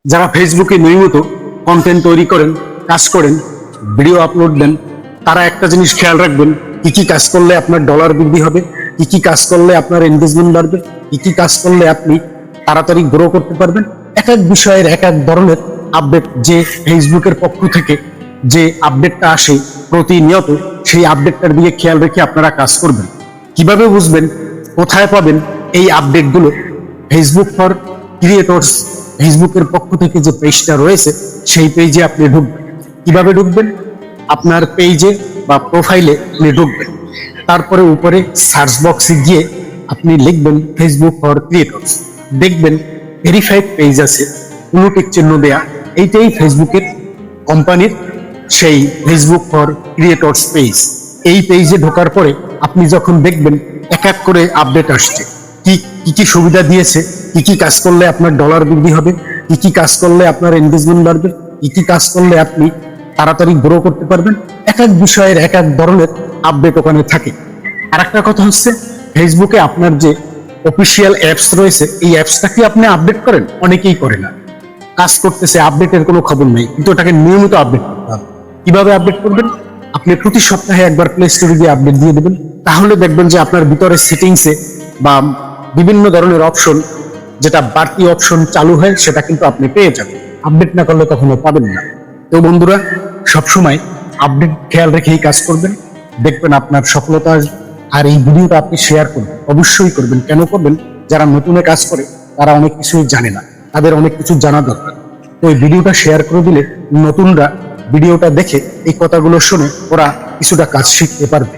যারা ফেসবুকে নিয়মিত কন্টেন্ট তৈরি করেন, কাজ করেন, ভিডিও আপলোড দেন, তারা একটা জিনিস খেয়াল রাখবেন, কি কি কাজ করলে আপনার ডলার বৃদ্ধি হবে, কি কি কাজ করলে আপনার এনগেজমেন্ট বাড়বে, কি কি কাজ করলে আপনি তাড়াতাড়ি গ্রো করতে পারবেন। এক এক বিষয়ের এক এক ধরনের আপডেট যে ফেসবুকের পক্ষ থেকে যে আপডেটটা আসে প্রতিনিয়ত, সেই আপডেটটার দিকে খেয়াল রেখে আপনারা কাজ করবেন। কিভাবে বুঝবেন, কোথায় পাবেন এই আপডেটগুলো? ফেসবুক ফর ক্রিয়েটরস ফেসবুকের পক্ষ থেকে যে পেজটা রয়েছে, সেই পেজে আপনি ঢুকবেন। কিভাবে ঢুকবেন? আপনার পেজে বা প্রোফাইলে আপনি ঢুকবেন, তারপরে উপরে সার্চ বক্সে গিয়ে আপনি লিখবেন ফেসবুক ফর ক্রিয়েটরস। দেখবেন ভেরিফাইড পেজ আছে, ব্লু টিক চিহ্ন দেয়া, এইটাই ফেসবুকের কোম্পানির সেই ফেসবুক ফর ক্রিয়েটরস পেজ। এই পেজে ঢোকার পরে আপনি যখন দেখবেন এক এক করে আপডেট আসছে, কি কি সুবিধা দিয়েছে, কি কি কাজ করলে আপনার ডলার বৃদ্ধি হবে, কি কি কাজ করলে আপনার এনগেজমেন্ট বাড়বে, কি কি কাজ করলে আপনি তাড়াতাড়ি গ্রো করতে পারবেন। এক এক বিষয়ের এক এক ধরনের আপডেট ওখানে থাকে। আর একটা কথা হচ্ছে, ফেসবুকে আপনার যে অফিসিয়াল অ্যাপস রয়েছে, এই অ্যাপসটা কি আপনি আপডেট করেন? অনেকেই করে না, কাজ করতেছে, আপডেটের কোনো খবর নেই, কিন্তু ওটাকে নিয়মিত আপডেট করতে হবে। কিভাবে আপডেট করবেন? আপনি প্রতি সপ্তাহে একবার প্লে স্টোরে গিয়ে আপডেট দিয়ে দেবেন, তাহলে দেখবেন যে আপনার ভিতরে সেটিংসে বা বিভিন্ন ধরনের অপশন, যেটা বাড়তি অপশন চালু হয়, সেটা কিন্তু আপনি পেয়ে যাবেন। আপডেট না করলে কখনো পাবেন না। তো বন্ধুরা, সবসময় আপডেট খেয়াল রেখেই কাজ করবেন, দেখবেন আপনার সফলতা আসবে। আর এই ভিডিওটা আপনি শেয়ার করবেন, অবশ্যই করবেন। কেন করবেন? যারা নতুনে কাজ করে তারা অনেক কিছুই জানে না, তাদের অনেক কিছু জানা দরকার। তো এই ভিডিওটা শেয়ার করে দিলে নতুনরা ভিডিওটা দেখে এই কথাগুলো শুনে ওরা কিছুটা কাজ শিখতে পারবে।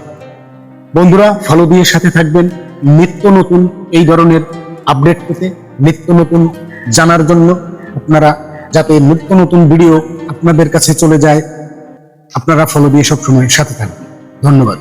বন্ধুরা, ফলো দিয়ে সাথে থাকবেন নিত্য নতুন এই ধরনের আপডেট পেতে, নিত্য নতুন জানার জন্য। আপনারা যাতে নিত্য নতুন ভিডিও আপনাদের কাছে চলে যায়, আপনারা ফলো দিয়ে সবসময় সাথে থাকবেন। ধন্যবাদ।